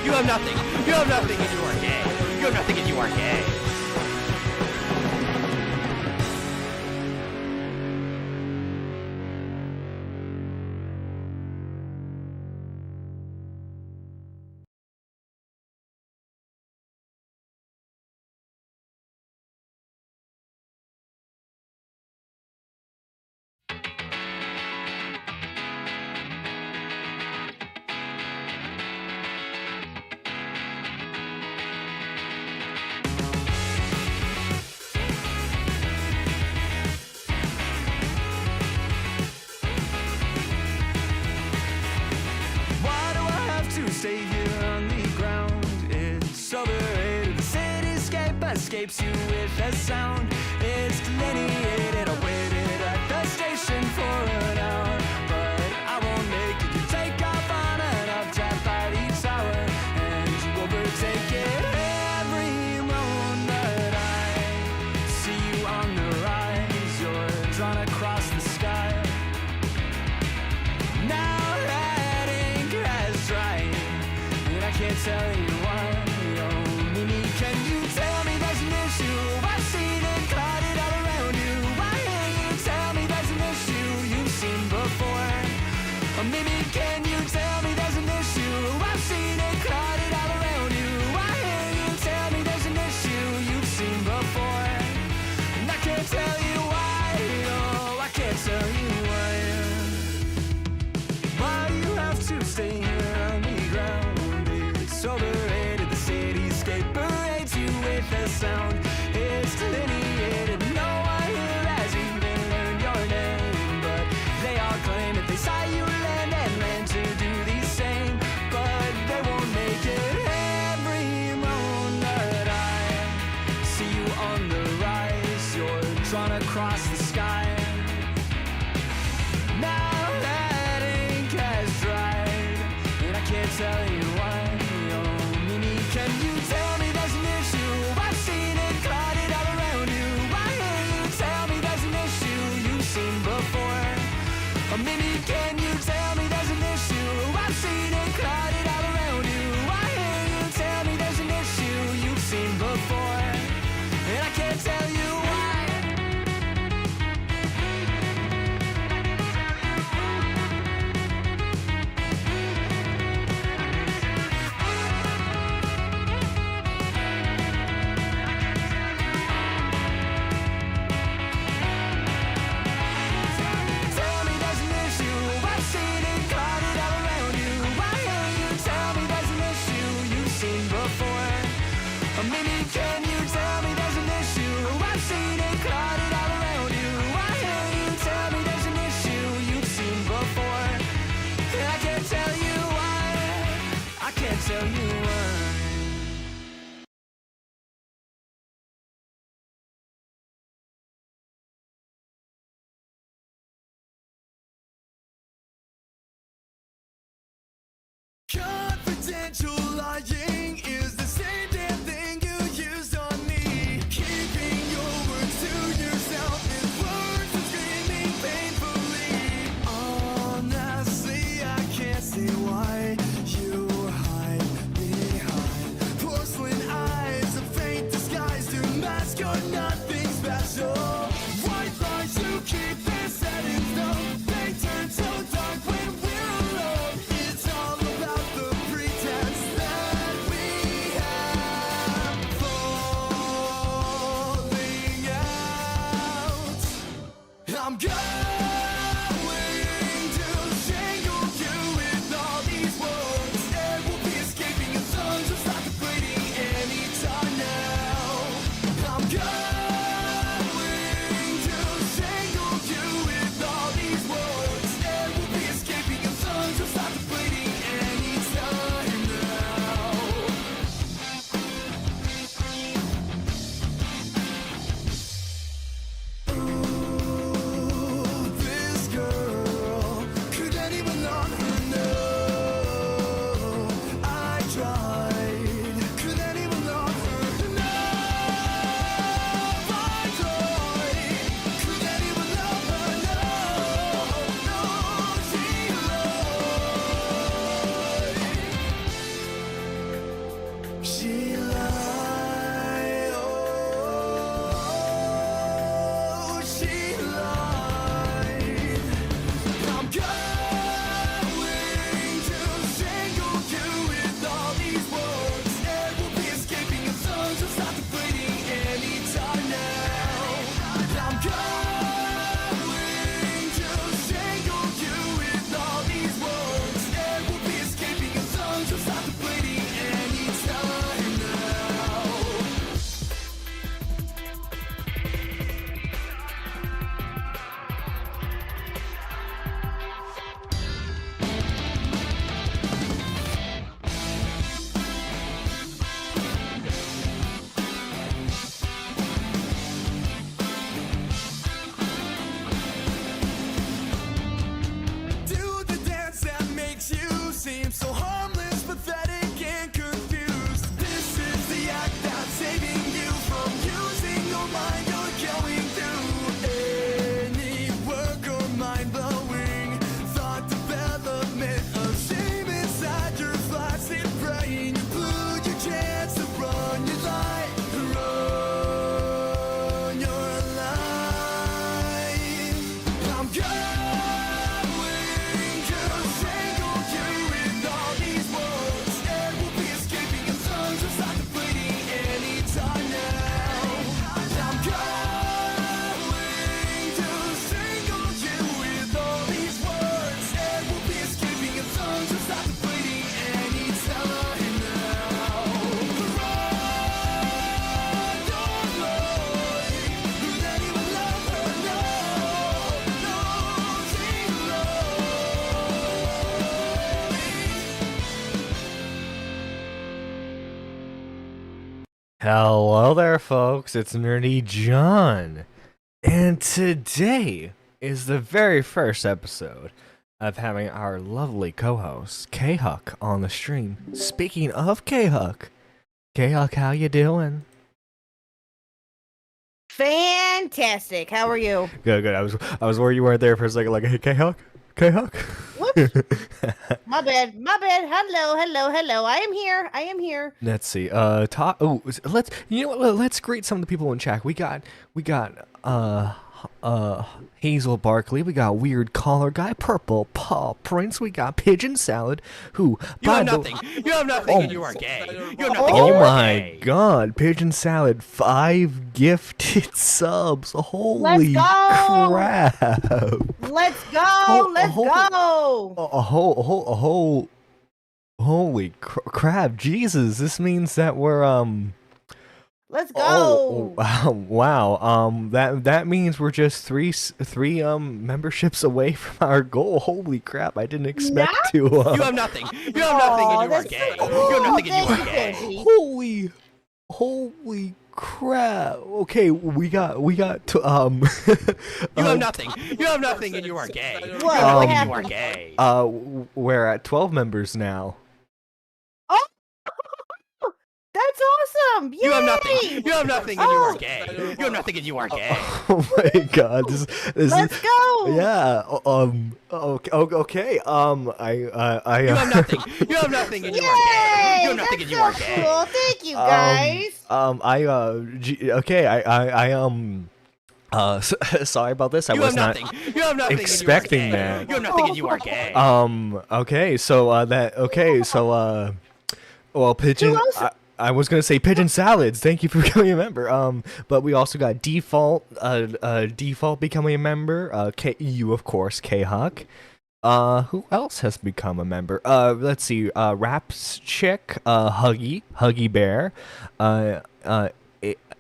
You have nothing. You have nothing and you are gay. You have nothing and you are gay. Stay here on the ground. It's overrated. The cityscape escapes you with a sound. It's delineated. I waited at the station for an hour, but I won't make it. You take off on an updraft by each hour, and you overtake it. Every moment I see you on the rise, you're drawn across the sky. Now that ink has dried, I can't tell you why. Oh, Mimi, can you tell me there's an issue? I've seen it clouded all around you. Why can't you tell me there's an issue you've seen before? Oh, Mimi, can you tell me there's an issue? I've seen it clouded all around you. Why can't you tell me there's an issue you've seen before? And I can't tell you why. Oh, I can't tell you why. Why you have to stay here on the ground? It's overrated. The cityscape parades you with a sound. It's delineated. No one here has even learned your name, but they all claim that they saw you land and land to do the same, but they won't make it. Every moment I see you on the rise, you're drawn across the sky. Now that ink has dried, and I can't tell you why. Can you tell me there's an issue? I've seen it clouded all around you. Why can't you tell me there's an issue you've seen before? Or maybe can you tell me there's an issue? I've seen it clouded all around you. Why can't you tell me there's an issue tell you why. Confidential lying is the same damn thing you used on me. Keeping your words to yourself is worse than screaming painfully. Honestly, I can't see why you hide behind porcelain eyes, a faint disguise to mask your nothing special. White lies you keep their set in stone. They turn so dark when we're alone. It's all about the pretense that we have falling out. I'm going to strangle you with all these words. Air will be escaping and songs will start depleting anytime now. I'm going to strangle you with all these words. Air will be escaping and songs will start depleting anytime now. Ooh, this girl, could anyone love her? No, I tried. Could anyone love her? No, I tried. Could anyone love her? No, no, she lied. She lied. Oh, she lied. I'm going to strangle you with all these words. Air will be escaping and songs will start depleting anytime now. I'm going to strangle you with all these words. Air will be escaping and songs will start depleting anytime now. Do the dance that makes you seem so harmless, pathetic, and confused. This is the act that's saving you from using your mind. You're going through any work or mind-blowing thought development of shame inside your flaccid brain. You blew your chance to run your life, run your life. I'm going to strangle you with all these words. Air will be escaping and songs will start depleting anytime now. I'm going to strangle you with all these words. Air will be escaping and songs will start depleting anytime now. Run your life. Would anyone love her? No, no, she Hello there, folks. It's Nerdy John, and today is the very first episode of having our lovely co-host K-Huck on the stream. Speaking of K-Huck, how you doing? Fantastic. How are you? Good. I was worried you weren't there for a second. Like, hey, K-Huck. Whoops. My bad. Hello. I am here. Let's see. Talk. Oh, let's. You know what? Let's greet some of the people in chat. We got. Hazel Barkley. We got Weird Collar Guy, Purple Paw Prince. We got Pigeon Salad. Who? You have nothing. You have nothing, and you are gay. You have nothing. And you Oh are my gay. God! Pigeon Salad, 5 gifted subs. Holy go! crap! Let's go. Let's go. Holy crap! Jesus, this means that we're Let's Oh, go. wow. That means we're just three memberships away from our goal. Holy crap! I didn't expect Nice. to. You have nothing. You have nothing, and Aw, you are that's so gay. cool. You have nothing, and you Thank are you, gay. Kenzie. Holy crap! Okay, we got to You have nothing. You have nothing, and you are gay. You What? have What nothing, and you are happened? gay. we're at 12 members now. Oh, that's awesome. Yay. You have nothing. You have nothing, and you are Oh. gay. You have nothing, and you are gay. Oh my god, this Let's is go. yeah. Okay. You have nothing. You have nothing, and you are gay. Yay. You have nothing, and That's you so are gay. cool. Thank you, guys. Okay, sorry about this. I You was have not nothing. You have nothing, expecting and you are gay. that. You have nothing, and you are gay. Well, pigeon. Who else? I was gonna say pigeon salads. Thank you for becoming a member. But we also got default becoming a member. You of course, K Huck. Who else has become a member? Let's see. Raps Chick, Huggy Bear,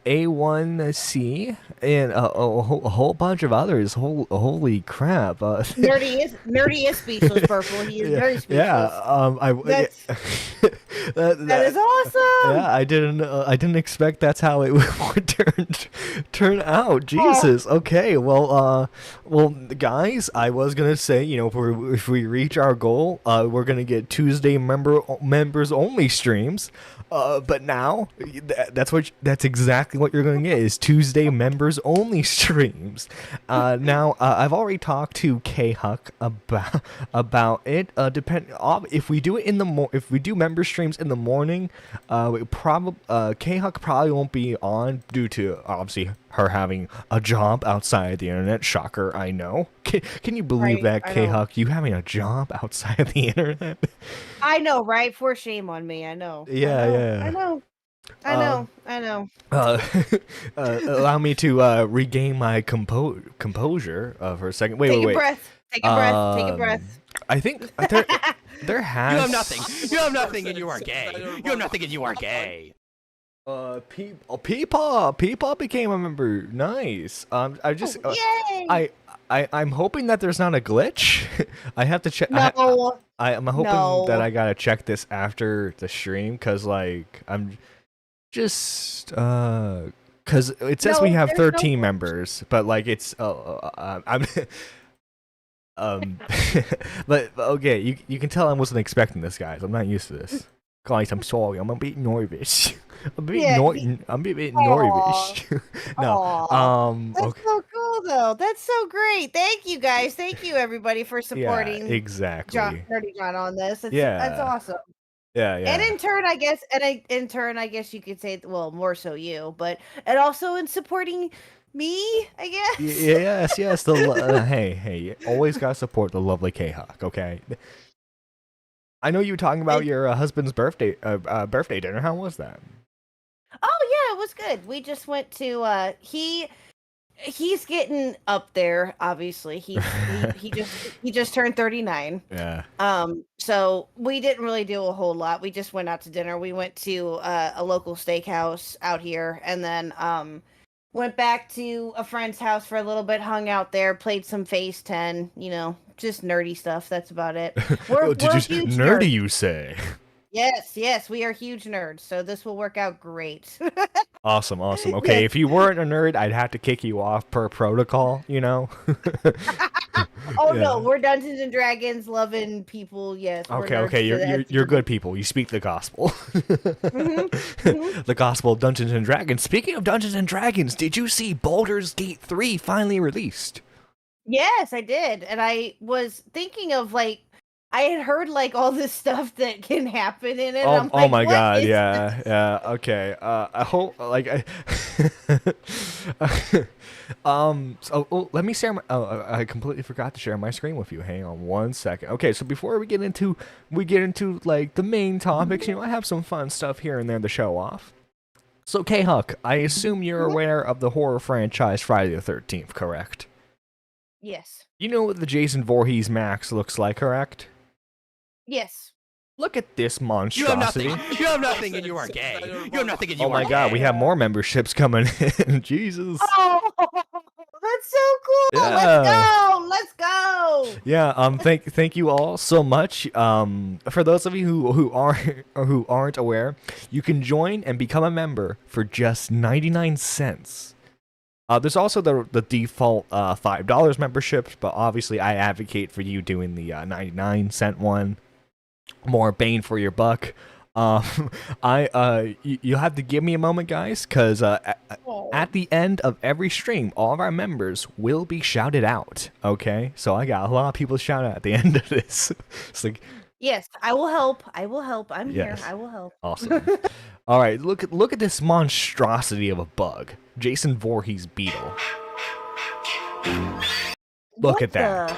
A1C, and a whole bunch of others. Holy crap! Nerdiest speechless, purple. He is very speechless. That's That is awesome. yeah, I didn't expect that's how it would turn out. Jesus. Okay. Well, guys, I was gonna say, if we reach our goal, we're gonna get Tuesday members only streams. But now that's exactly what you're gonna get is Tuesday members only streams. Now I've already talked to K Huck about it. If we do it if we do member streams in the morning, K Huck probably won't be on due to obviously her having a job outside the internet. Shocker, I know. Can you believe Right, that, I K know. Huck? You having a job outside of the internet? I know, right? For shame on me. I know. Yeah, yeah. I know. Allow me to regain my composure for a second. Wait, Take wait, a wait. breath. Take a breath. Take a breath. I think there has. You have nothing. You have nothing, and you are gay. You have nothing, and you are gay. Peepaw became a member. Nice. I just. Yay! I'm hoping that there's not a glitch. I have to check. No. I'm hoping No. that I gotta check this after the stream, cause like I'm just cause it says No, we have there's no 13 glitch. members, but like it's I'm but okay, you can tell I wasn't expecting this, guys. I'm not used to this. Guys, I'm sorry. I'm a bit nervous. I'm a bit nervous. No. Aw. That's Okay. so cool, though. That's so great. Thank you, guys. Thank you, everybody, for Yeah, supporting exactly. Nerdy John on this. That's Yeah. awesome. Yeah, yeah. And in turn, I guess you could say, well, more so you, and also in supporting me, I guess. Yes. Hey, you always gotta support the lovely K Hawk, okay? I know you were talking about your husband's birthday dinner. How was that? Oh yeah, it was good. We just went to he's getting up there, obviously. He just turned 39. Yeah. So we didn't really do a whole lot. We just went out to dinner. We went to a local steakhouse out here, and then went back to a friend's house for a little bit, hung out there, played some Phase 10, just nerdy stuff. That's about it. We're huge nerdy, nerds. you say? Yes, we are huge nerds. So this will work out great. Awesome. Okay, Yes. if you weren't a nerd, I'd have to kick you off per protocol, Oh Yeah. no, we're Dungeons and Dragons loving people. Yes. we're nerds Okay, to the you're nth good people. You speak the gospel. Mhm. The gospel of Dungeons and Dragons. Speaking of Dungeons and Dragons, did you see Baldur's Gate 3 finally released? Yes, I did, and I was thinking of I had heard all this stuff that can happen in it. Oh, I'm oh like, my what god, is yeah, okay. I hope let me share my I completely forgot to share my screen with you. Hang on one second. Okay, so before we get into the main topics, I have some fun stuff here and there to show off. So K Huck, I assume you're aware of the horror franchise Friday the 13th, correct? Yes. You know what the Jason Voorhees Max looks like, correct? Yes. Look at this You have monstrosity. nothing. You have nothing, and you are gay. You have nothing, and you Oh are my God, we have more memberships coming in. Jesus. Oh, that's so cool. Yeah. Let's go. Let's go. Yeah, thank you all so much. For those of you who aren't aware, you can join and become a member for just 99 cents. There's also the default $5 memberships, but obviously I advocate for you doing the 99-cent one. More bang for your buck. You have to give me a moment, guys, because at the end of every stream, all of our members will be shouted out. Okay, so I got a lot of people to shout out at the end of this. It's like, Yes, I will help. I will help. I'm Yes. here. I will help. awesome. All right, look at this monstrosity of a bug, Jason Voorhees beetle. Look What at that. the-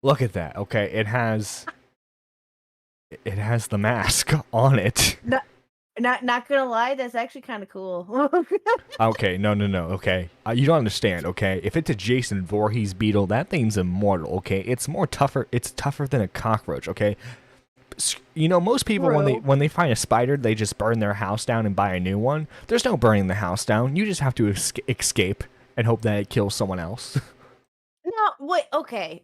Look at that. Okay, it has the mask on it. Not gonna lie, that's actually kind of cool. Okay, no. Okay, you don't understand. Okay, if it's a Jason Voorhees beetle, that thing's immortal. Okay, it's tougher. It's tougher than a cockroach. Okay, you know, most people True. when they find a spider, they just burn their house down and buy a new one. There's no burning the house down. You just have to escape and hope that it kills someone else. No, wait. Okay.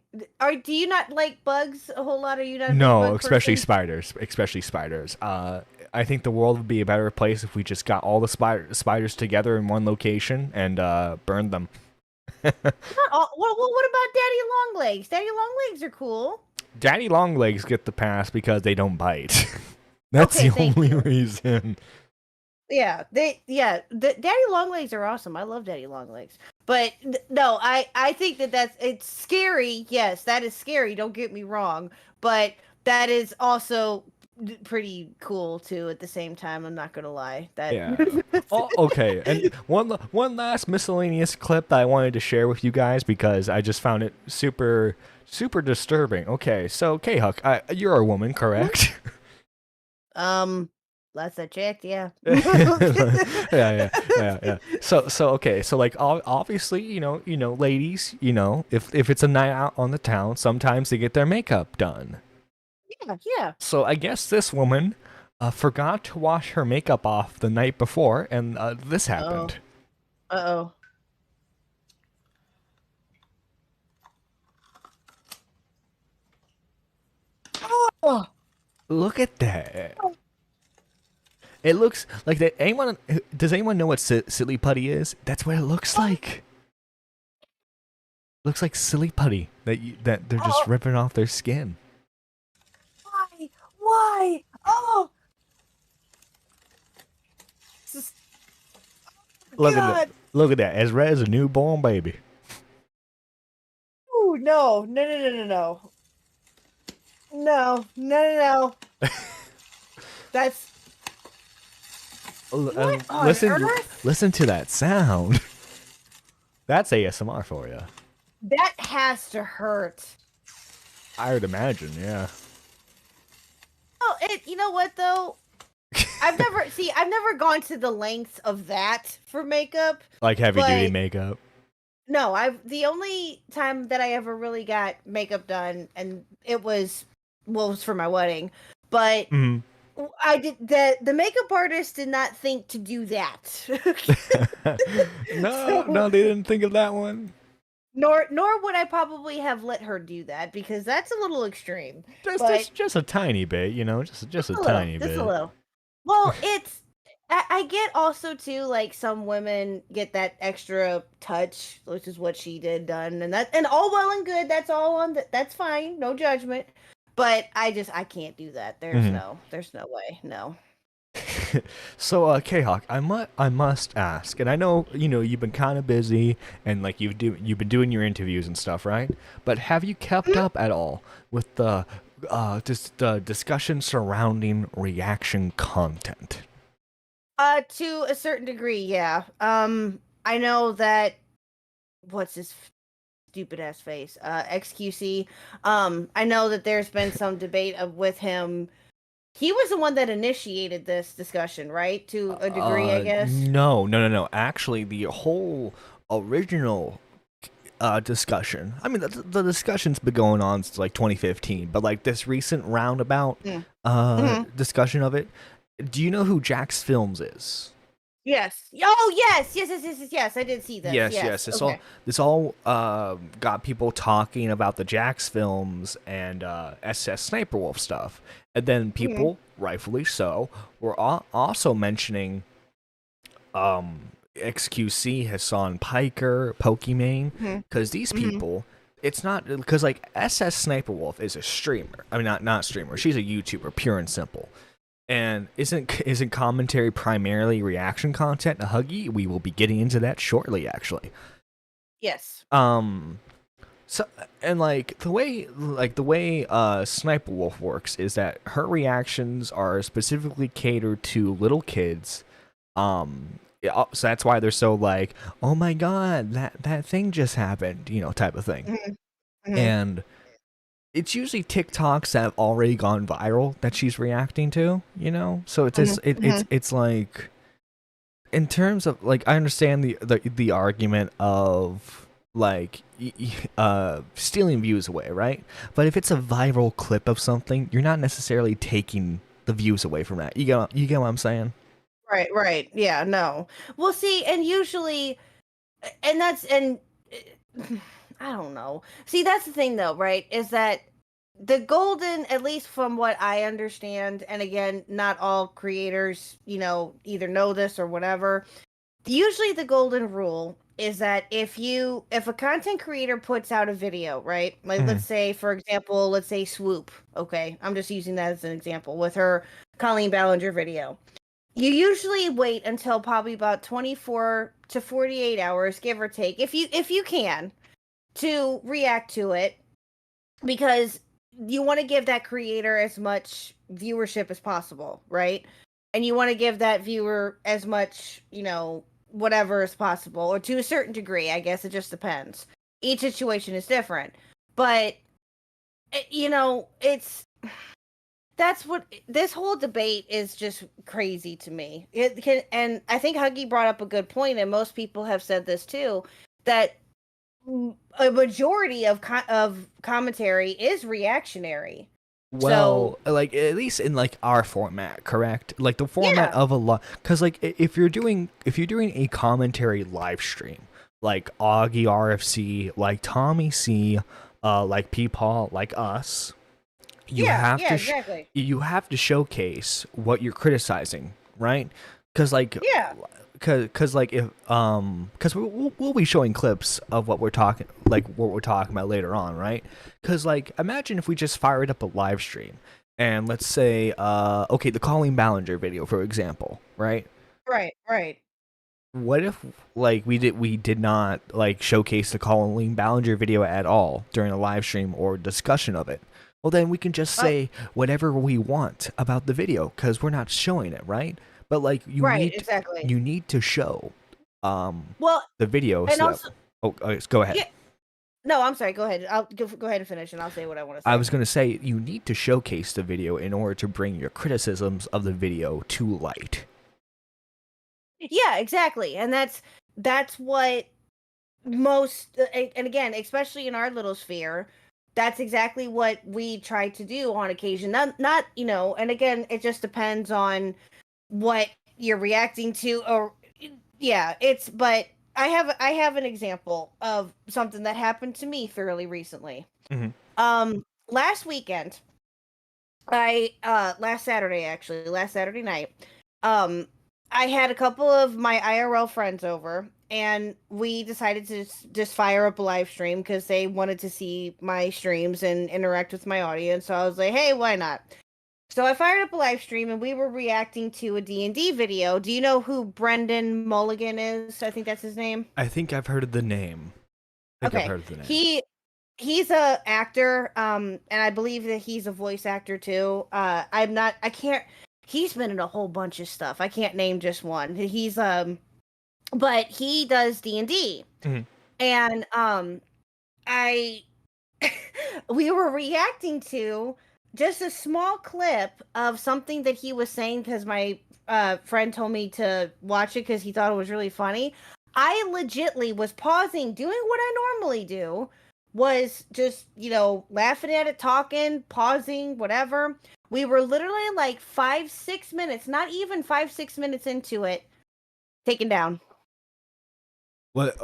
Do you not like bugs a whole lot? Are you not? a big No, bug especially person? spiders. Especially spiders. I think the world would be a better place if we just got all the spiders together in one location and burned them. Not all, what about Daddy Longlegs? Daddy Longlegs are cool. Daddy Longlegs get the pass because they don't bite. That's Okay, the thank only you. reason. Yeah, Daddy Longlegs are awesome. I love Daddy Longlegs. But no, I think it's scary. Yes, that is scary. Don't get me wrong, but that is also pretty cool too. At the same time, I'm not gonna lie. That Yeah. Oh, okay. And one last miscellaneous clip that I wanted to share with you guys because I just found it super disturbing. Okay, so K-Huck, you're a woman, correct? Last I checked, yeah. yeah. So okay, so like obviously, you know, ladies, you know, if it's a night out on the town, sometimes they get their makeup done. Yeah. So I guess this woman forgot to wash her makeup off the night before, and this happened. Uh oh. Look at that. It looks like that. Does anyone know what silly putty is? That's what it looks like. Looks like silly putty that they're just ripping off their skin. Why? Oh. Look at God. that. Look at that. As red as a newborn baby. Ooh, no. No. That's What on earth? Listen to that sound. That's ASMR for you. that has to hurt. I would imagine, yeah. Oh, you know what though? I've never gone to the lengths of that for makeup. Like heavy duty But- makeup. No, the only time that I ever really got makeup done, and it was for my wedding, but Mhm. I did the makeup artist did not think to do that. No, they didn't think of that one. nor would I probably have let her do that because that's a little extreme. Just a tiny bit, you know, just a little, tiny bit. just a little. Well, I get also too like some women get that extra touch, which is what she did done, and all well and good. That's all that's fine, no judgment. But I can't do that. There's no way, no. So, K-Hawk, I must ask, and I know you've been kind of busy and like you've been doing your interviews and stuff, right? But have you kept up at all with the discussion surrounding reaction content? To a certain degree, yeah. I know that what's his stupid ass face? XQC. I know that there's been some debate with him. He was the one that initiated this discussion, right? To a degree, I guess. No. Actually, the whole original discussion. I mean, the discussion's been going on since like 2015, but like this recent roundabout discussion of it. Do you know who Jax Films is? Yes. Oh, yes. I did see this. Yes. This all got people talking about the Jax Films and SS Sniper Wolf stuff, and then people, rightfully so, were also mentioning XQC, Hassan Piker, Pokimane, because these people. It's not because like SS Sniper Wolf is a streamer. I mean, not streamer. She's a YouTuber, pure and simple. And isn't commentary primarily reaction content? A Huggy, we will be getting into that shortly, actually. Yes. So and like the way Sniper Wolf works is that her reactions are specifically catered to little kids. So that's why they're so like, oh my god, that thing just happened, type of thing. And it's usually TikToks that have already gone viral that she's reacting to, So it's it's like, in terms of like, I understand the argument of like stealing views away, right? But if it's a viral clip of something, you're not necessarily taking the views away from that. You get what I'm saying? Right. Yeah, no. Well, see, and usually, and I don't know. See, that's the thing though, right? Is that the golden, at least from what I understand, and again, not all creators, either know this or whatever. Usually the golden rule is that if a content creator puts out a video, right? Like let's say, for example, Swoop, okay? I'm just using that as an example with her Colleen Ballinger video. You usually wait until probably about 24 to 48 hours, give or take, if you can, to react to it, because you want to give that creator as much viewership as possible, right? And you want to give that viewer as much, whatever as possible, or to a certain degree. I guess it just depends. Each situation is different, but that's what this whole debate is, just crazy to me. And I think Huggy brought up a good point, and most people have said this too, that a majority of commentary is reactionary. Well, like at least in like our format, correct? Like the format of a lot, because like if you're doing a commentary live stream, like Augie RFC, like Tommy C, like Peepaw, like us. You have to showcase what you're criticizing, right? Because like if because we'll be showing clips of what we're talking about later on, right? Because like imagine if we just fired up a live stream and let's say the Colleen Ballinger video, for example, right? Right. What if like we did not like showcase the Colleen Ballinger video at all during a live stream or discussion of it? Well, then we can just say whatever we want about the video because we're not showing it, right? But like you need to show the video. Go ahead. Yeah. No, I'm sorry. Go ahead. I'll go ahead and finish, and I'll say what I want to say. I was going to say you need to showcase the video in order to bring your criticisms of the video to light. Yeah, exactly, and that's what most, and again, especially in our little sphere. That's exactly what we try to do on occasion. Not and again, it just depends on what you're reacting to, or but I have an example of something that happened to me fairly recently. Last weekend, last Saturday night, I had a couple of my IRL friends over, and we decided to just fire up a live stream because they wanted to see my streams and interact with my audience. So I was like, hey, why not? So I fired up a live stream, and we were reacting to a D&D video. Do you know who Brendan Mulligan is? I think that's his name. I think I've heard of the name. He's a actor, and I believe that he's a voice actor too. He's been in a whole bunch of stuff. I can't name just one. He's but he does D&D. And we were reacting to just a small clip of something that he was saying because my friend told me to watch it because he thought it was really funny. I legitly was pausing, doing what I normally do, was just, laughing at it, talking, pausing, whatever. We were literally like 5, 6 minutes, not even 5, 6 minutes into it, taken down. What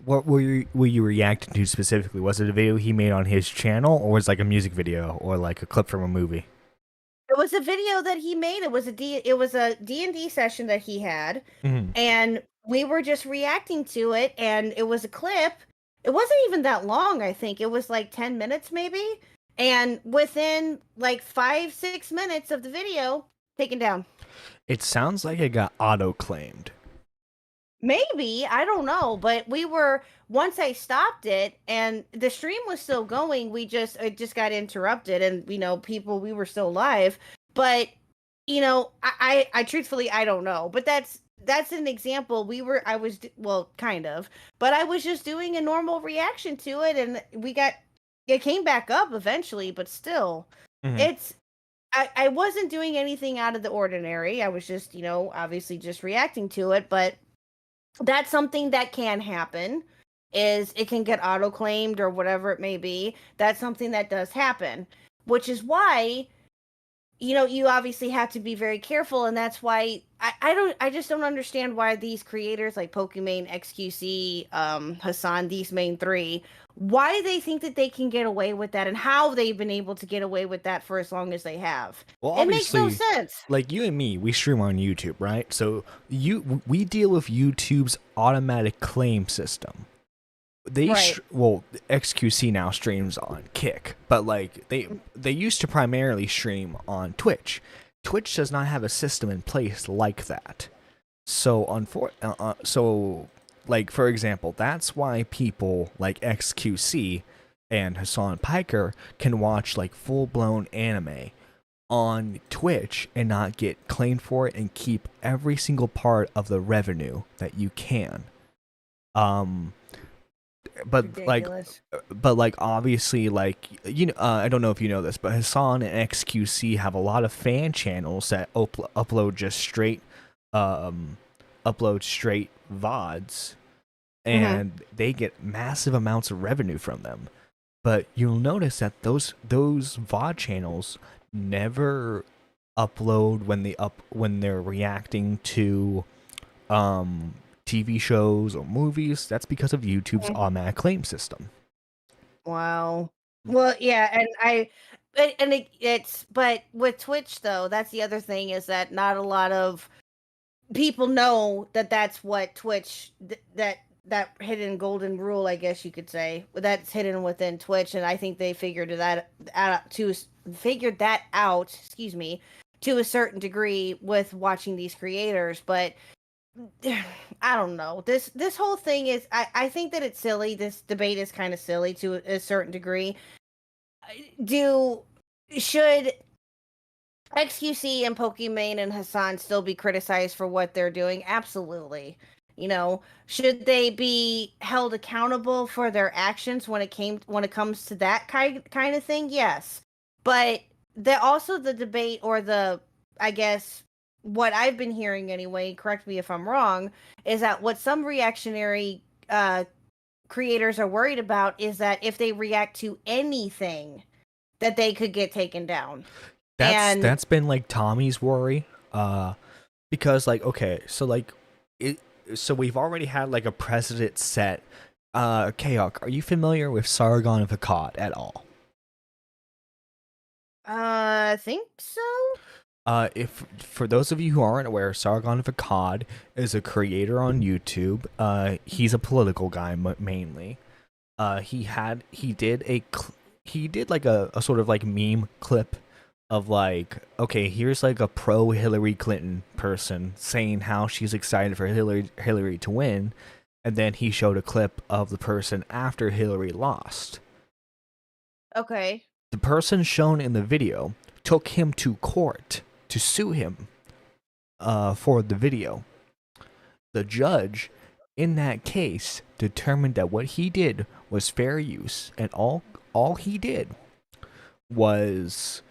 were you reacting to specifically? Was it a video he made on his channel, or was it like a music video, or like a clip from a movie? It was a video that he made. It was a D&D session that he had, Mhm. and we were just reacting to it, and it was a clip. It wasn't even that long, I think. It was like 10 minutes maybe. And within like 5, 6 minutes of the video, taken down. It sounds like it got auto-claimed. Maybe, I don't know, but once I stopped it and the stream was still going, it just got interrupted, and we were still live, but I truthfully I don't know, but that's an example. Kind of, but I was just doing a normal reaction to it, and it came back up eventually, but still, Mhm. I wasn't doing anything out of the ordinary. I was just, obviously just reacting to it, but that's something that can happen. Is it can get auto claimed or whatever it may be. That's something that does happen, which is why you obviously have to be very careful, and that's why I just don't understand why these creators like Pokimane, XQC, Hassan, these main three, why they think that they can get away with that, and how they've been able to get away with that for as long as they have. Well, It makes no obviously, sense. like you and me, we stream on YouTube, right? So we deal with YouTube's automatic claim system. Right. XQC now streams on Kick, but like they used to primarily stream on Twitch. Twitch does not have a system in place like that. So like for example, that's why people like XQC and Hassan Piker can watch like full-blown anime on Twitch and not get claimed for it and keep every single part of the revenue that you can. Ridiculous. But like obviously, like I don't know if you know this, but Hassan and XQC have a lot of fan channels that upload just straight VODs, and they get massive amounts of revenue from them. But you'll notice that those VOD channels never upload when they're reacting to TV shows or movies. That's because of YouTube's automatic claim system. Wow. Well, yeah, but with Twitch though, that's the other thing, is that not a lot of people know that that's what Twitch that hidden golden rule, I guess you could say, that's hidden within Twitch, and I think they figured that out, excuse me, to a certain degree with watching these creators, but I don't know. This whole thing is, I think that it's silly. This debate is kind of silly to a certain degree. Should XQC and Pokimane and Hassan still be criticized for what they're doing? Absolutely. Should they be held accountable for their actions when it comes to that kind of thing? Yes. But the debate, or I guess what I've been hearing anyway, correct me if I'm wrong, is that what some reactionary creators are worried about is that if they react to anything, that they could get taken down. That's been like Tommy's worry, because like okay, so we've already had like a precedent set. K-Hawk, are you familiar with Sargon of Akkad at all? I think so. If for those of you who aren't aware, Sargon of Akkad is a creator on YouTube. He's a political guy mainly. He did like a sort of like meme clip of like, okay, here's like a pro Hillary Clinton person saying how she's excited for Hillary to win, and then he showed a clip of the person after Hillary lost. Okay. The person shown in the video took him to court to sue him for the video. The judge in that case determined that what he did was fair use, and all he did was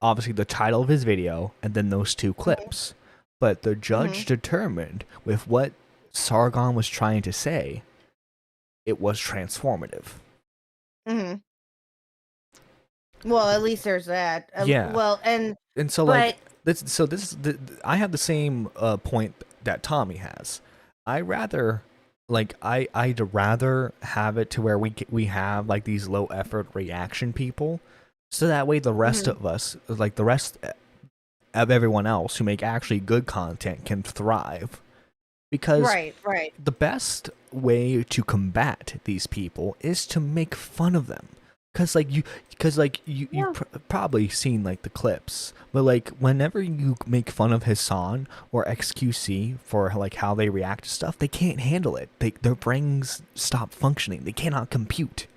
obviously the title of his video and then those two clips. But the judge determined with what Sargon was trying to say, it was transformative. Mm-hmm. Well, at least there's that. Yeah. Well, And so but I have the same point that Tommy has. I'd rather have it to where we have like these low effort reaction people, so that way the rest of us, like the rest of everyone else who make actually good content, can thrive. Because right. the best way to combat these people is to make fun of them. You've probably seen like the clips, but like whenever you make fun of Hassan or XQC for like how they react to stuff, they can't handle it. Their brains stop functioning. They cannot compute.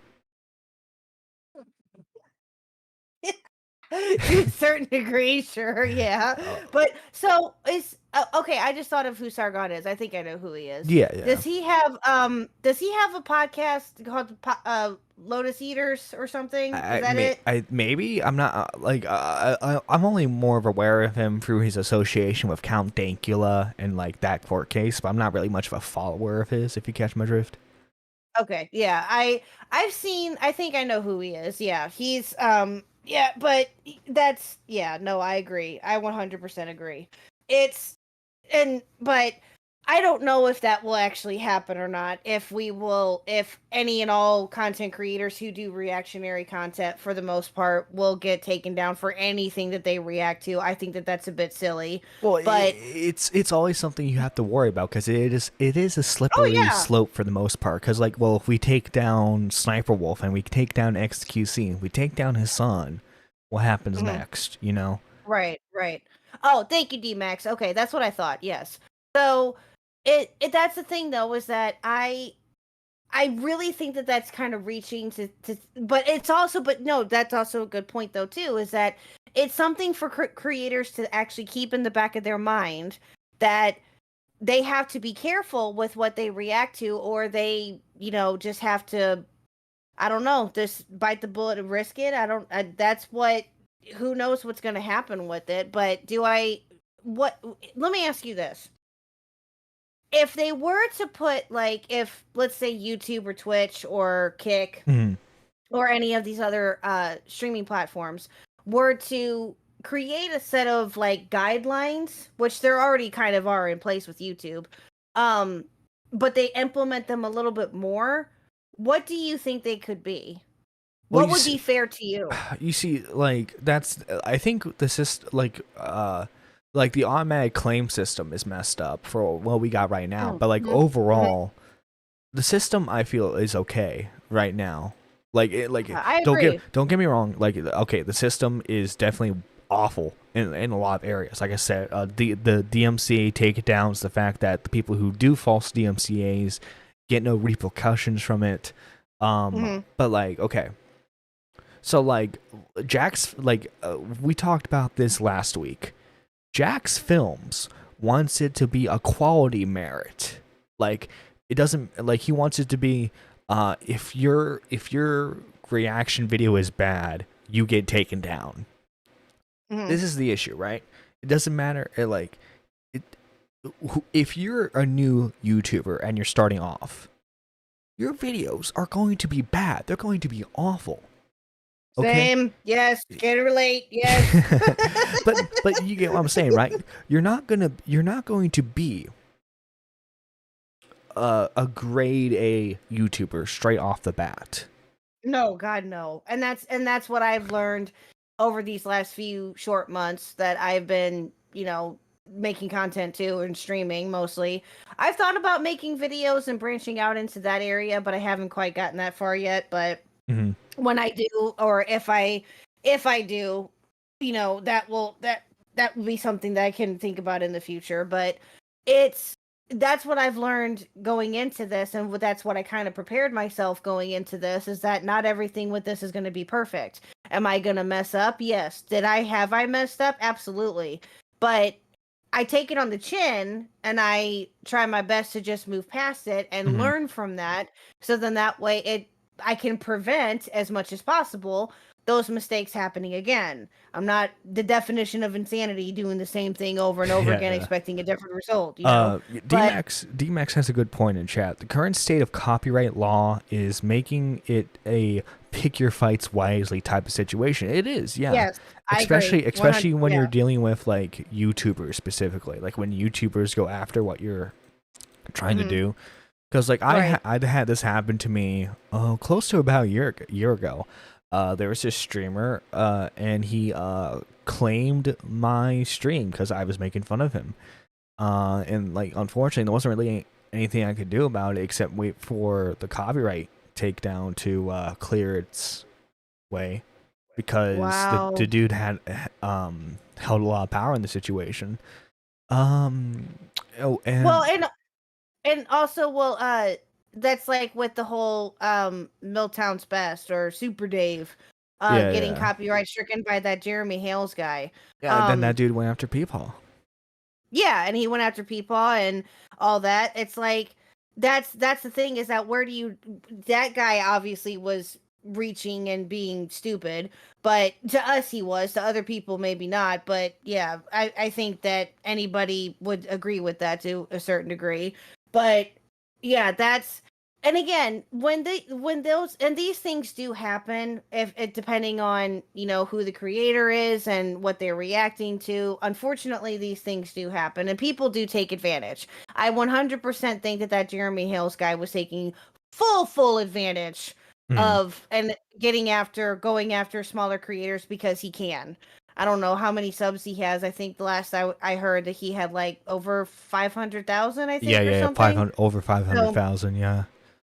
To a certain degree, sure, yeah. But so is okay. I just thought of who Sargon is. I think I know who he is. Yeah. Does he have a podcast called Lotus Eaters or something? Is that it? Maybe I'm not I'm only more of aware of him through his association with Count Dankula and like that court case, but I'm not really much of a follower of his. If you catch my drift. Okay, yeah. I've seen. I think I know who he is. Yeah, he's yeah, but no, I agree. I 100% agree. But I don't know if that will actually happen or not. If any and all content creators who do reactionary content, for the most part, will get taken down for anything that they react to. I think that that's a bit silly. Well, but it's always something you have to worry about, because it is a slippery slope for the most part. Because if we take down Sniper Wolf and we take down XQC and we take down Hassan, what happens next? You know? Right. Oh, thank you, D-Max. Okay, that's what I thought. Yes. So that's the thing though, is that I really think that that's kind of reaching to but that's also a good point though too, is that it's something for creators to actually keep in the back of their mind, that they have to be careful with what they react to, or they, just have to, I don't know, just bite the bullet and risk it. Who knows what's going to happen with it, but let me ask you this. If they were to put, if, let's say, YouTube or Twitch or Kick or any of these other streaming platforms were to create a set of, guidelines, which there already kind of are in place with YouTube, but they implement them a little bit more, what do you think they could be? What would be fair to you? You see, I think the system, the automatic claim system is messed up for what we got right now. But overall, the system, I feel, is okay right now. I agree. Don't get me wrong. The system is definitely awful in a lot of areas. Like I said, the DMCA takedowns, the fact that the people who do false DMCAs get no repercussions from it. But okay. So Jack's, we talked about this last week. Jack's Films wants it to be a quality merit. It doesn't, he wants it to be, if your reaction video is bad, you get taken down. This is the issue, right? It doesn't matter. If you're a new YouTuber and you're starting off, your videos are going to be bad. They're going to be awful. Okay? Same. Yes. Can relate. Yes. but you get what I'm saying, right? You're not going to be a grade A YouTuber straight off the bat. No, God, no. And that's what I've learned over these last few short months that I've been, making content too and streaming mostly. I've thought about making videos and branching out into that area, but I haven't quite gotten that far yet. But when I do, or if I do, that will be something that I can think about in the future. But that's what I've learned going into this, and that's what I kind of prepared myself going into this, is that not everything with this is going to be perfect. Am I going to mess up? Yes. Have I messed up? Absolutely. But I take it on the chin and I try my best to just move past it and learn from that. So then that way I can prevent as much as possible those mistakes happening again. I'm not the definition of insanity doing the same thing over and over again, expecting a different result. You know, D-Max has a good point in chat. The current state of copyright law is making it a pick your fights wisely type of situation. It is, yeah. Yes, I especially agree. especially when you're Yeah. dealing with like YouTubers specifically, like when YouTubers go after what you're trying to do. Because like I'd had this happen to me close to about a year ago. There was this streamer and he claimed my stream because I was making fun of him. And like unfortunately there wasn't really anything I could do about it except wait for the copyright takedown to clear its way, because the dude had held a lot of power in the situation. And also, that's like with the whole Milltown's Best or Super Dave getting copyright stricken by that Jeremy Hales guy. Yeah, then that dude went after Peepaw. Yeah, and he went after Peepaw and all that. It's like that's the thing, is that that guy obviously was reaching and being stupid, but to us he was, to other people maybe not. But yeah, I think that anybody would agree with that to a certain degree. But yeah, and again, when these things do happen, if it depending on, you know, who the creator is and what they're reacting to, unfortunately these things do happen and people do take advantage. I 100% think that Jeremy Hales guy was taking full advantage of and going after smaller creators because he can. I don't know how many subs he has. I think the last I heard that he had like over 500,000. I think. Yeah, something. 500, over 500,000. Yeah.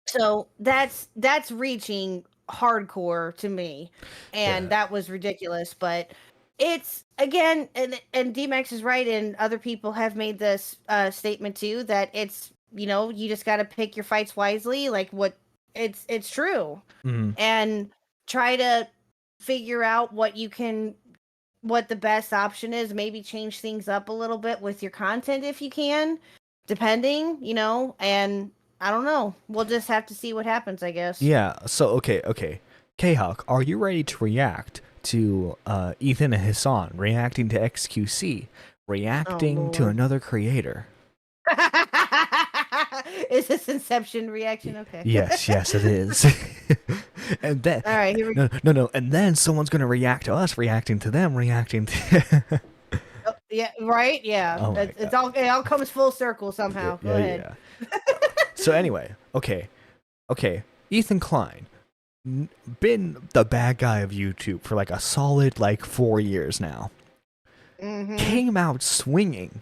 So that's reaching hardcore to me, and that was ridiculous. But it's again, and D-Max is right, and other people have made this statement too, that it's, you know, you just got to pick your fights wisely. Like it's true, and try to figure out what the best option is. Maybe change things up a little bit with your content if you can, depending, you know, and I don't know. We'll just have to see what happens, I guess. Yeah, so okay. K-Huck, are you ready to react to Ethan and Hassan reacting to XQC, reacting to another creator? Is this Inception reaction? Okay. Yes, it is. And then all right, here we go. No, and then someone's gonna react to us, reacting to them, reacting to. Yeah, right. Yeah, Oh it all comes full circle somehow. Go ahead. Yeah. So anyway, okay, Ethan Klein, been the bad guy of YouTube for like a solid 4 years now. Came out swinging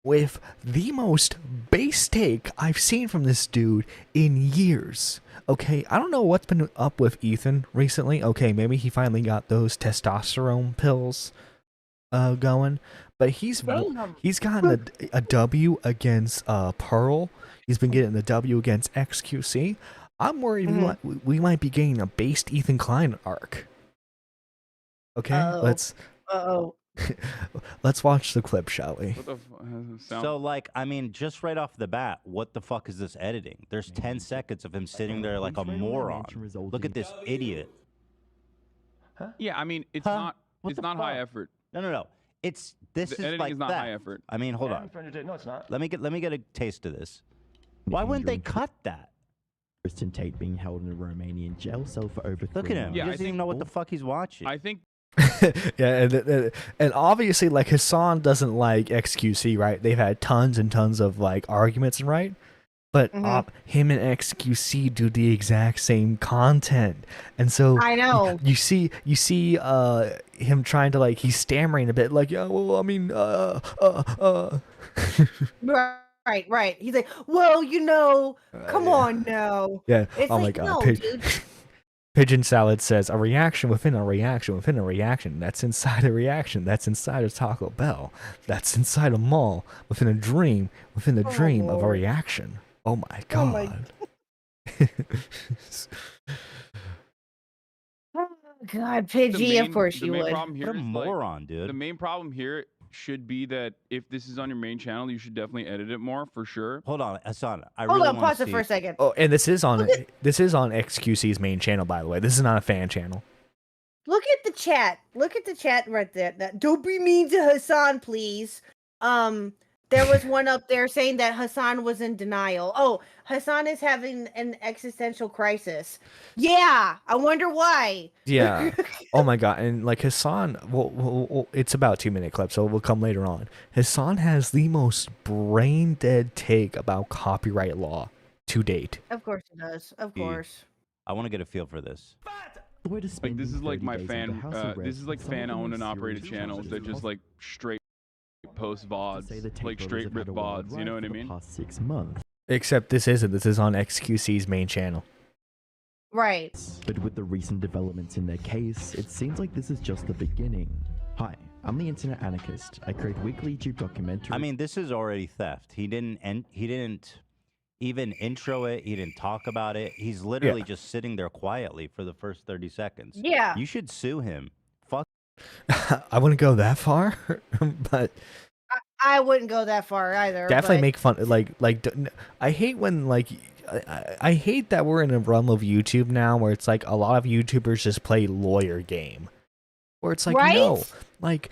with the most base take I've seen from this dude in years. Okay, I don't know what's been up with Ethan recently. Okay, maybe he finally got those testosterone pills going, but he's gotten a W against Pearl. He's been getting the W against XQC. I'm worried we might be getting a based Ethan Klein arc. Okay, let's watch the clip, shall we? So, I mean, just right off the bat, what the fuck is this editing? There's 10 seconds of him sitting there like a moron. Look at this idiot. Yeah, I mean, it's not high effort. No. This is editing like is not that. high effort. I mean, hold on. No, it's not. Let me get a taste of this. Why wouldn't they cut that? Kristen Tate being held in a Romanian jail cell for over 3 Look at him. months. Yeah, He doesn't even know what the fuck he's watching. I think Yeah, and obviously Hassan doesn't like XQC, right? They've had tons and tons of arguments, right? But him and XQC do the exact same content, and so I know you see him trying to he's stammering a bit, yeah, well, I mean, Right. He's like, well, you know, come on now. Yeah. It's oh my like, god. no, dude. Pigeon Salad says, a reaction within a reaction within a reaction. That's inside a reaction. That's inside a Taco Bell. That's inside a mall. Within a dream of a reaction. Oh my god. Oh God, Pidgey, of course you would. What a moron, dude. The main problem here should be that if this is on your main channel, you should definitely edit it more for sure. Hold on, Hassan. Hold on, pause it for a second. Oh, and this is on XQC's main channel, by the way. This is not a fan channel. Look at the chat. Look at the chat right there. Don't be mean to Hassan, please. There was one up there saying that Hassan was in denial. Oh, Hassan is having an existential crisis. Yeah, I wonder why. Yeah. Oh my god. And like Hassan, well, it's about 2-minute clip, so we'll come later on. Hassan has the most brain dead take about copyright law to date. Of course it does. Of course. I want to get a feel for this. Like This is like my fan. This is like fan-owned and operated channels that just like straight post VODs, like straight rip VODs. You know what I mean? Past 6 months. Except this isn't. This is on XQC's main channel. Right. But with the recent developments in their case, it seems like this is just the beginning. Hi, I'm the Internet Anarchist. I create weekly YouTube documentaries. I mean, this is already theft. He didn't even intro it. He didn't talk about it. He's literally just sitting there quietly for the first 30 seconds. Yeah. You should sue him. Fuck. I wouldn't go that far, but I wouldn't go that far either. definitely but... make fun. I hate when I hate that we're in a realm of YouTube now where it's like a lot of YouTubers just play lawyer game, where it's like no, like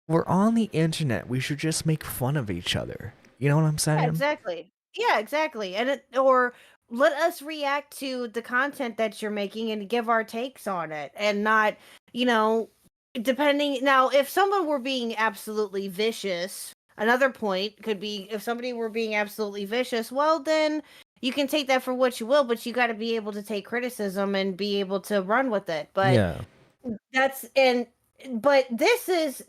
we're on the internet. We should just make fun of each other. You know what I'm saying? Yeah, exactly. Yeah, exactly. And or let us react to the content that you're making and give our takes on it, and not, depending. Now, if someone were being absolutely vicious, another point could be if somebody were being absolutely vicious, well, then you can take that for what you will, but you got to be able to take criticism and be able to run with it. But but this is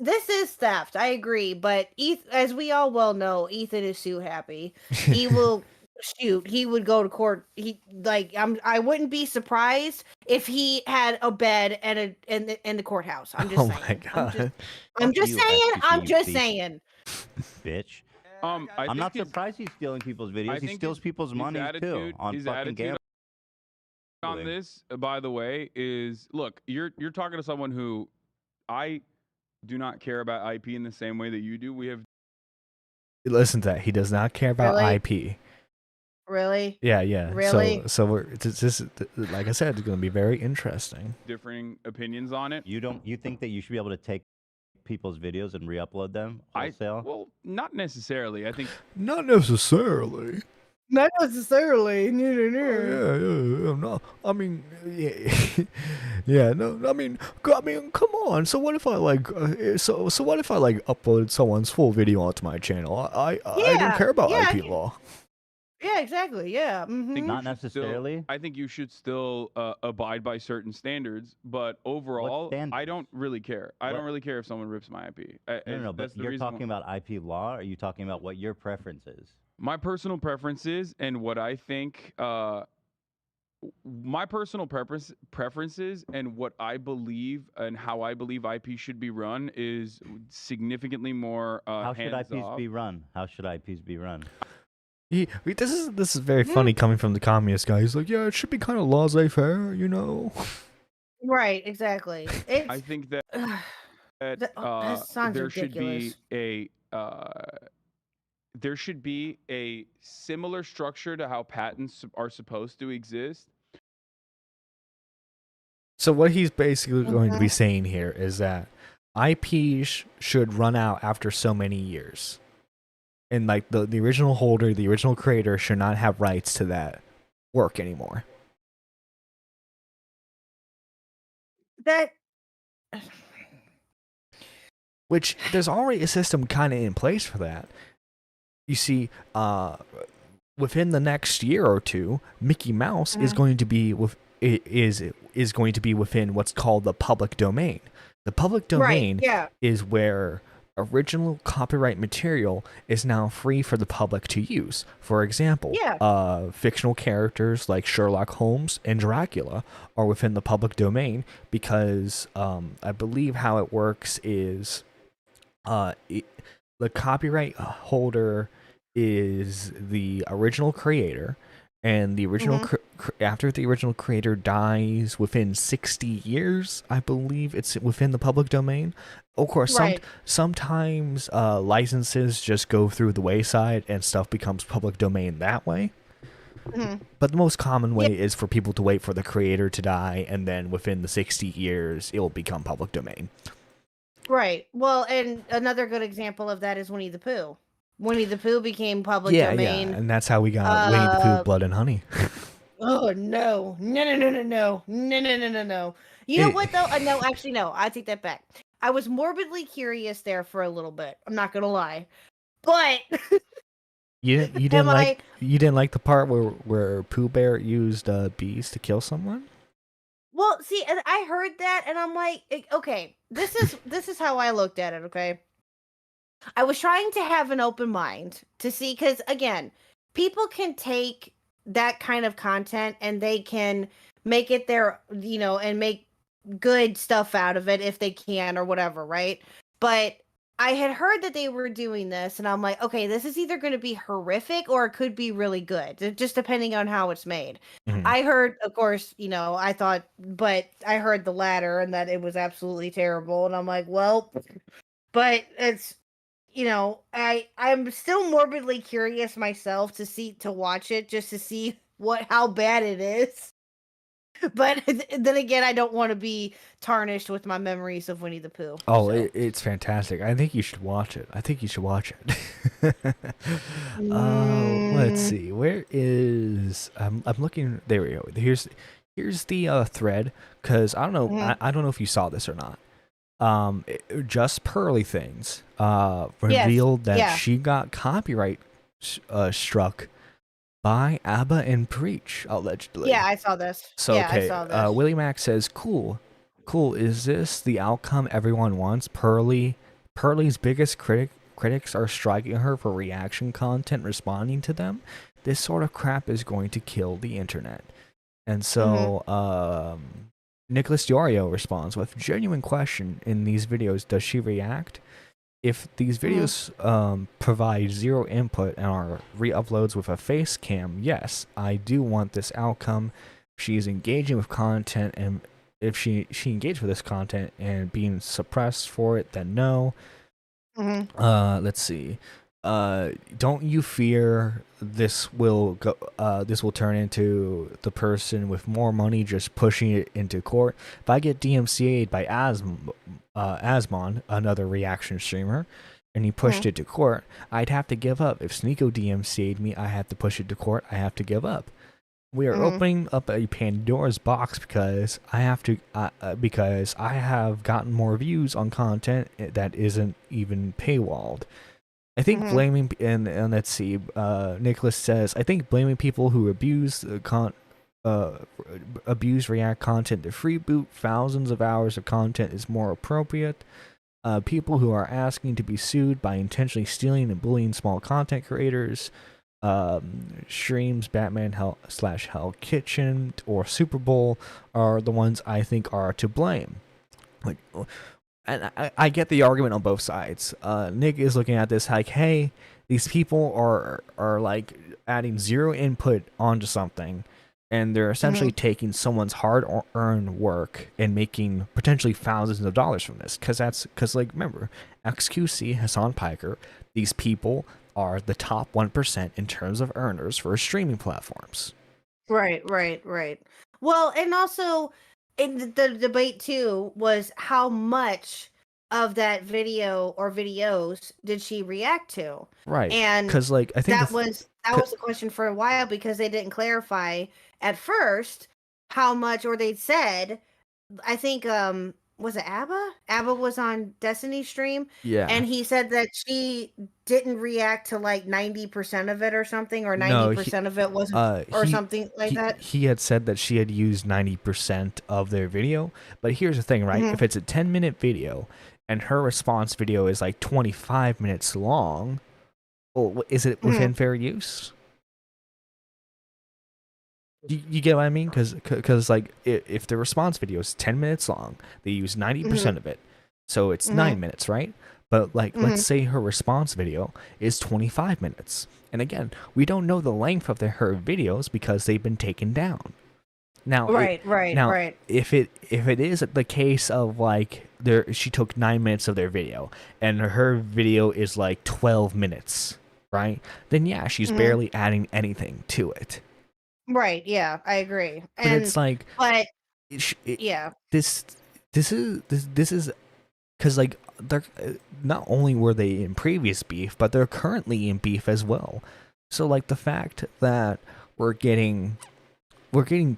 theft. I agree. But as we all well know, Ethan is sue happy. He will shoot. He would go to court. I wouldn't be surprised if he had a bed and in the courthouse. I'm just saying. My god. I'm just saying. Bitch. I'm not surprised he's stealing people's videos. He steals people's money too on fucking gambling. On this, by the way, is look. You're talking to someone who I do not care about IP in the same way that you do. We have. Listen to that. He does not care about IP. Really? Yeah. Really? So we're this like I said, it's going to be very interesting. Differing opinions on it. You think that you should be able to take people's videos and re-upload them wholesale? Well, not necessarily. I think not necessarily. Not necessarily. Yeah. No, I mean, yeah. No, I mean, come on. So what if I so what if I upload someone's full video onto my channel? I don't care about IP law. Yeah, exactly. Yeah. Mm-hmm. Not necessarily. I think you should still abide by certain standards, but overall, I don't really care. I don't really care if someone rips my IP. No, but you're talking about IP law, or are you talking about what your preference is? My personal preferences and what I think, my personal preferences and what I believe and how I believe IP should be run is significantly more How should hands IPs off. be run? How should IPs be run? This is very funny coming from the communist guy. He's like, yeah, it should be kind of laissez-faire, you know. Right, exactly. I think that, that sounds there ridiculous. There should be a similar structure to how patents are supposed to exist. So what he's basically going to be saying here is that IPs should run out after so many years. And the original holder, the original creator should not have rights to that work anymore. Which there's already a system kind of in place for that. You see, within the next year or two, Mickey Mouse is going to be is going to be within what's called the public domain. The public domain is where original copyright material is now free for the public to use. For example, fictional characters like Sherlock Holmes and Dracula are within the public domain because I believe how it works is the copyright holder is the original creator, and the original after the original creator dies within 60 years, I believe it's within the public domain. Of course, sometimes licenses just go through the wayside and stuff becomes public domain that way. But the most common way is for people to wait for the creator to die, and then within the 60 years, it will become public domain. Right. Well, and another good example of that is Winnie the Pooh. Winnie the Pooh became public Yeah, domain. and that's how we got Winnie the Pooh, Blood and Honey. Oh no! No! You know what though? No, actually, no. I take that back. I was morbidly curious there for a little bit. I'm not gonna lie, but you didn't like the part where Pooh Bear used bees to kill someone? Well, see, and I heard that, and I'm like, okay, this is how I looked at it. Okay, I was trying to have an open mind to see, because again, people can take that kind of content and they can make it their, and make good stuff out of it if they can or whatever, right? But I had heard that they were doing this, and I'm like, okay, this is either going to be horrific or it could be really good, just depending on how it's made. I heard, of course, I thought, but I heard the latter, and that it was absolutely terrible, and I'm like, well, but it's, I'm still morbidly curious myself to watch it just to see how bad it is. But then again, I don't want to be tarnished with my memories of Winnie the Pooh. Oh, so. it's fantastic. I think you should watch it. Let's see. Where is I'm looking. There we go. Here's the thread, because I don't know. I don't know if you saw this or not. Just Pearly Things revealed that she got copyright struck by ABBA and Preach, allegedly. Yeah, I saw this. So, yeah, okay, I saw this. Willie Mack says, cool. Is this the outcome everyone wants? Pearly's biggest critics are striking her for reaction content, responding to them. This sort of crap is going to kill the internet. And so, Nicholas Diorio responds with, genuine question in these videos, does she react? If these videos provide zero input and are re-uploads with a face cam, yes, I do want this outcome. She's engaging with content, and if she engaged with this content and being suppressed for it, then no. Let's see. Don't you fear this will turn into the person with more money just pushing it into court? If I get DMCA'd by Asmon, another reaction streamer, and he pushed it to court, I'd have to give up. If Sneeko DMCA'd me, I have to push it to court. I have to give up. We are opening up a Pandora's box because I have gotten more views on content that isn't even paywalled. I think blaming, and let's see, Nicholas says, I think blaming people who abuse React content to freeboot thousands of hours of content is more appropriate. People who are asking to be sued by intentionally stealing and bullying small content creators, streams, Batman Hell Kitchen, or Super Bowl are the ones I think are to blame. Like, and I get the argument on both sides. Nick is looking at this like, hey, these people are like adding zero input onto something, and they're essentially taking someone's hard-earned work and making potentially thousands of dollars from this. Because remember, XQC, Hassan Piker, these people are the top 1% in terms of earners for streaming platforms. Right. Well, and also, in the debate too was how much of that video or videos did she react to? Right. And because I think that was the question for a while, because they didn't clarify at first how much, or they said, I think was it ABBA? ABBA was on Destiny's stream. Yeah. And he said that she didn't react to like 90% of it or something, or 90% of it wasn't, or something like that. He had said that she had used 90% of their video. But here's the thing, right? If it's a 10-minute video and her response video is like 25 minutes long, well, is it within fair use? You get what I mean? Because like, if the response video is 10 minutes long, they use 90% of it, so it's 9 minutes, right? But like, let's say her response video is 25 minutes, and again, we don't know the length of her videos because they've been taken down. Now, right. If it is the case of like she took 9 minutes of their video and her video is like 12 minutes, right? Then yeah, she's barely adding anything to it. Right. Yeah, I agree. But it's like, but it, yeah, this is because like they're not only were they in previous beef, but they're currently in beef as well. So like the fact that we're getting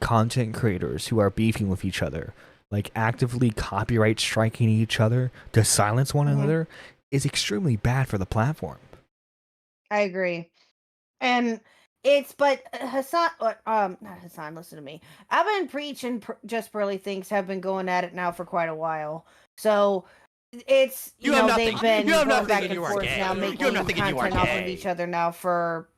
content creators who are beefing with each other, like actively copyright striking each other to silence one another, is extremely bad for the platform. I agree. And but Hassan, not Hassan, listen to me. Evan Preach and Just Burley Thinks have been going at it now for quite a while. So it's, You have they've nothing. been You have going nothing back and and you are forth gay. now, You have making nothing and you are content off of gay. each other now for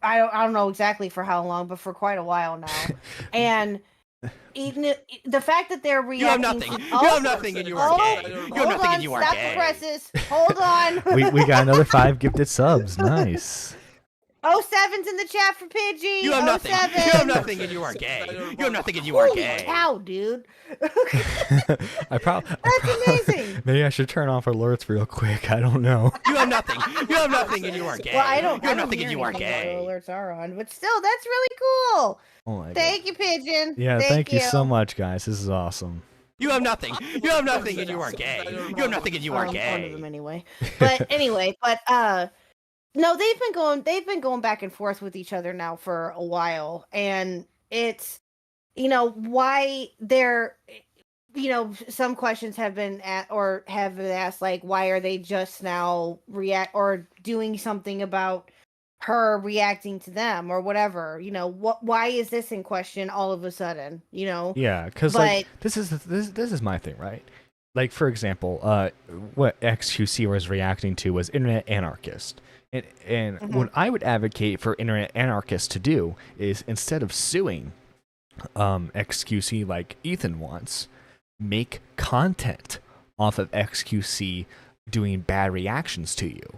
I don't know exactly for how long, but for quite a while now. And even the fact that they're You have reacting nothing. to, You have nothing and you are gay. You have hold nothing on, and you are stop gay. the presses. Hold on. We got another 5 gifted subs. Nice. 07's in the chat for Pidgey. You have nothing. 07. You have nothing and you are gay. You have nothing and you are Holy gay. cow, dude. That's amazing. Maybe I should turn off alerts real quick. I don't know. You have nothing. You have nothing and you are gay. Well, I don't. You I have don't nothing hear and you are anything gay. while the alerts are on, but still, that's really cool. Oh my Thank you, Pigeon. Yeah, thank you so much, guys. This is awesome. You have nothing. You have nothing and you are gay. You have nothing and you are One of gay. them anyway. But anyway, no, they've been going back and forth with each other now for a while, and it's why they're some questions have been asked, like, why are they just now react or doing something about her reacting to them or whatever, why is this in question all of a sudden, Yeah, because like this is my thing, right? Like, for example, what XQC was reacting to was internet anarchist. And what I would advocate for internet anarchists to do is, instead of suing XQC like Ethan wants, make content off of XQC doing bad reactions to you.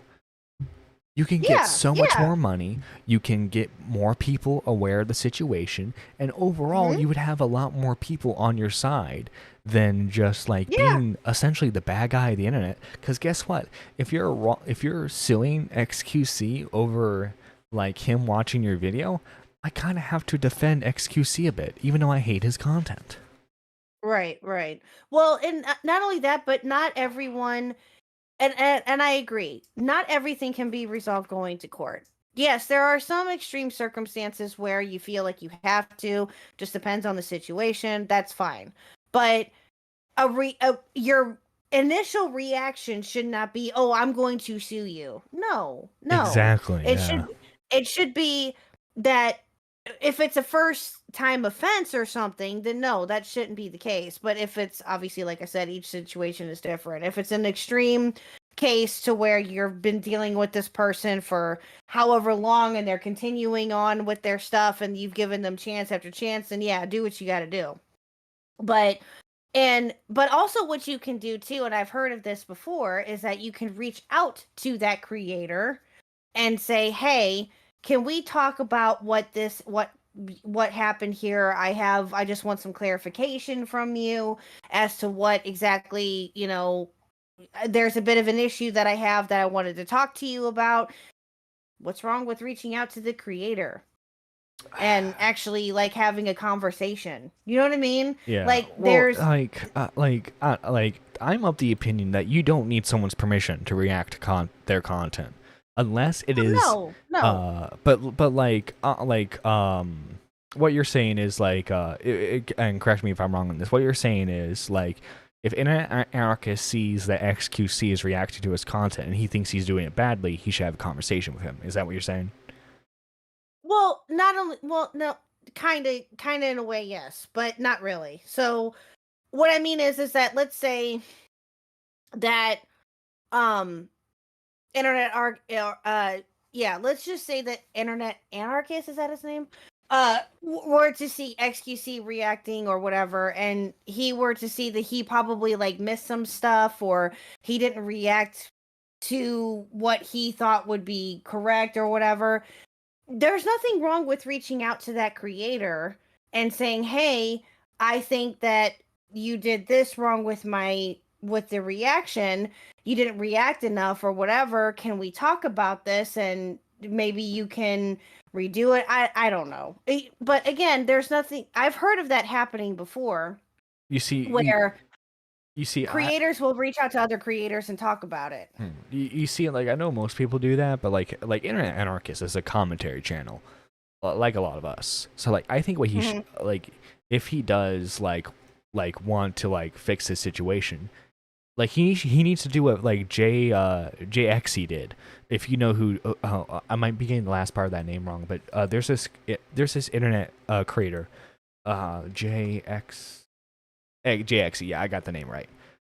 You can get so much more money, you can get more people aware of the situation, and overall you would have a lot more people on your side than just like being essentially the bad guy of the internet. Because guess what? If you're suing XQC over like him watching your video, I kind of have to defend XQC a bit, even though I hate his content. Right. Well, and not only that, but not everyone. And I agree. Not everything can be resolved going to court. Yes, there are some extreme circumstances where you feel like you have to. Just depends on the situation. That's fine. But your initial reaction should not be, "Oh, I'm going to sue you." No. Exactly. It should be that if it's a first time offense or something, then no, that shouldn't be the case. But if it's, obviously, like I said, each situation is different. If it's an extreme case to where you've been dealing with this person for however long and they're continuing on with their stuff and you've given them chance after chance, then yeah, do what you got to do. But also what you can do too, and I've heard of this before, is that you can reach out to that creator and say, "Hey, can we talk about what happened here? I just want some clarification from you as to what exactly, there's a bit of an issue that I have that I wanted to talk to you about." What's wrong with reaching out to the creator and actually like having a conversation? You know what I mean? Yeah. Like, well, there's I'm of the opinion that you don't need someone's permission to react to their content. Unless it is no. But what you're saying is like and correct me if I'm wrong on this. What you're saying is like, if internet anarchist sees that XQC is reacting to his content and he thinks he's doing it badly, he should have a conversation with him. Is that what you're saying? Well, no, kind of in a way, yes, but not really. So what I mean is that, let's say that let's just say that internet anarchist, is that his name, were to see XQC reacting or whatever, and he were to see that he probably like missed some stuff, or he didn't react to what he thought would be correct or whatever, there's nothing wrong with reaching out to that creator and saying, "Hey, I think that you did this wrong with the reaction. You didn't react enough or whatever. Can we talk about this and maybe you can redo it. I don't know. But again, there's nothing. I've heard of that happening before. You see, where you see, creators will reach out to other creators and talk about it. you see, like I know most people do that, but like Internet Anarchist is a commentary channel, like a lot of us. So like I think what he should, like if he does like want to like fix his situation, like he needs to do what like JXE did. If you know who, I might be getting the last part of that name wrong, but there's this internet creator, JXE, yeah, I got the name right,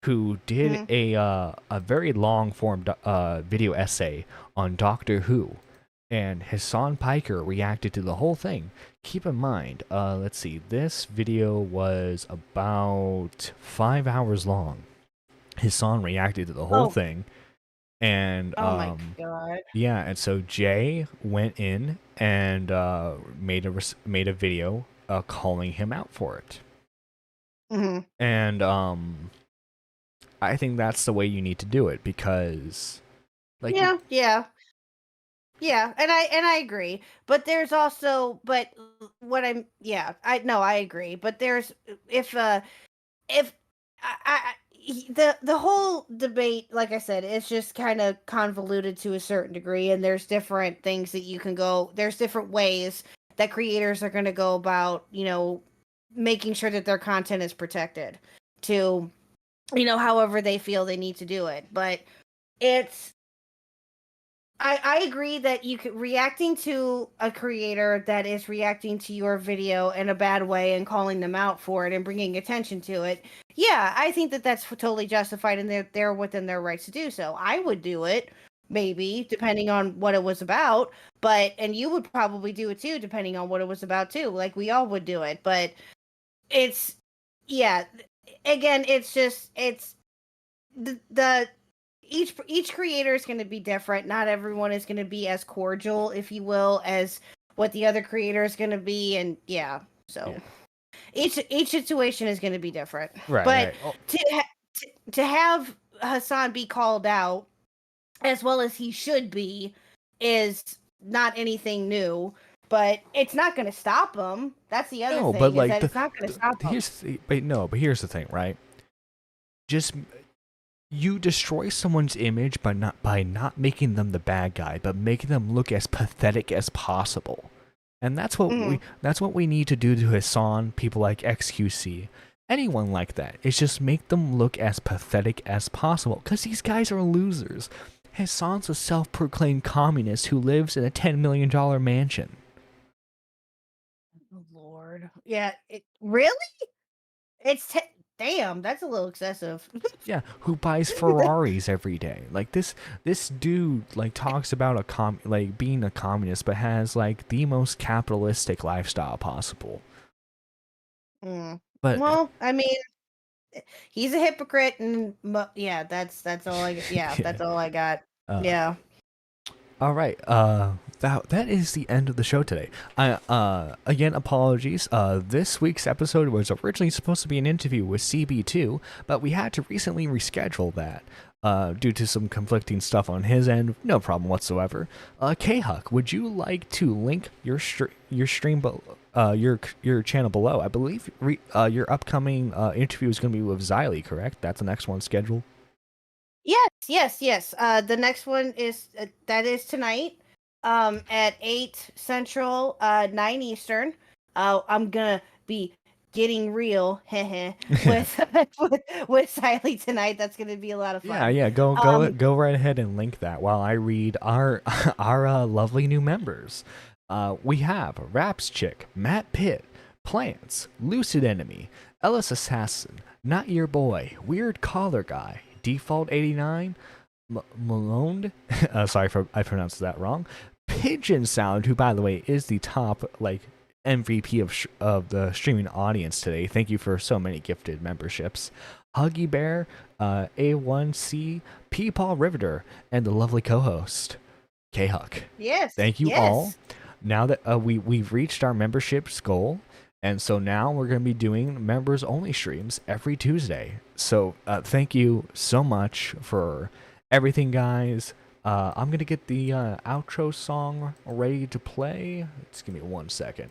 who did a very long form video essay on Doctor Who, and Hassan Piker reacted to the whole thing. Keep in mind, let's see, this video was about 5 hours long. Hassan reacted to the whole thing, and my god, yeah, and so Jay went in and made a video calling him out for it. And I think that's the way you need to do it, because like yeah, and I agree, but there's also, but what I agree, but there's if the whole debate, like I said, it's just kind of convoluted to a certain degree, and there's different things that you can go, there's different ways that creators are going to go about, making sure that their content is protected to, however they feel they need to do it. But it's, I agree that you could, reacting to a creator that is reacting to your video in a bad way and calling them out for it and bringing attention to it. Yeah, I think that that's totally justified, and they're within their rights to do so. I would do it, maybe, depending on what it was about, and you would probably do it too, depending on what it was about too. Like, we all would do it, but it's, yeah, again, it's just, it's each creator is going to be different. Not everyone is going to be as cordial, if you will, as what the other creator is going to be, and each situation is going to be different. Right, but right. To have Hassan be called out as well as he should be is not anything new. But it's not going to stop him. That's the other thing. But like, it's not going to stop him. But here's the thing, right? Just, you destroy someone's image by not making them the bad guy, but making them look as pathetic as possible. And that's what we need to do to Hassan, people like XQC, anyone like that. It's just make them look as pathetic as possible, because these guys are losers. Hassan's a self-proclaimed communist who lives in a $10 million mansion. Oh, Lord. Yeah, really? It's damn, that's a little excessive. Yeah, who buys Ferraris every day? Like this dude like talks about being a communist, but has like the most capitalistic lifestyle possible. But well, I mean, he's a hypocrite, and yeah, that's all I that's all I got. Yeah. All right. That is the end of the show today. Again, apologies. This week's episode was originally supposed to be an interview with CB2, but we had to recently reschedule that due to some conflicting stuff on his end. No problem whatsoever. K-Huck, would you like to link your stream your channel below? I believe your upcoming interview is going to be with Xylee, correct? That's the next one scheduled. Yes. The next one is that is tonight, at 8 Central, 9 Eastern. I'm gonna be getting real, with Xylee tonight. That's gonna be a lot of fun. Yeah. Go right ahead and link that while I read our lovely new members. We have Raps Chick, Matt Pitt, Plants, Lucid Enemy, Ellis Assassin, Not Your Boy, Weird Collar Guy, Default 89, Malone, sorry if I pronounced that wrong, Pigeon Sound, who by the way is the top MVP of the streaming audience today. Thank you for so many gifted memberships. Huggy Bear, A1C, P-Paul Riveter, and the lovely co-host K-Huck. Yes. Thank you all. Now that we've reached our membership's goal, and so now we're going to be doing members-only streams every Tuesday. So thank you so much for everything, guys. I'm gonna get the outro song ready to play. Just give me 1 second.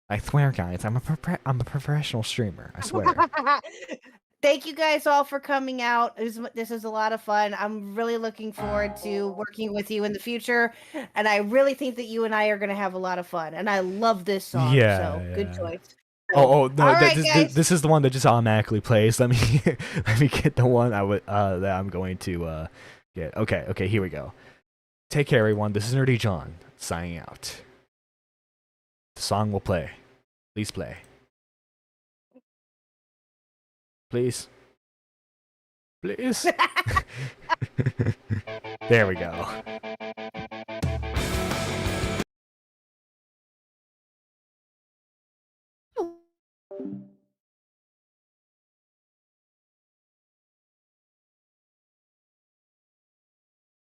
I swear, guys, I'm a professional streamer. I swear. Thank you guys all for coming out. This is a lot of fun. I'm really looking forward to working with you in the future, and I really think that you and I are going to have a lot of fun. And I love this song, Yeah, so good yeah. choice. Oh no! All right, guys. This is the one that just automatically plays. Let me let me get the one that I'm going to get. Okay, here we go. Take care, everyone. This is Nerdy John signing out. The song will play. Please play. Please. Please. There we go.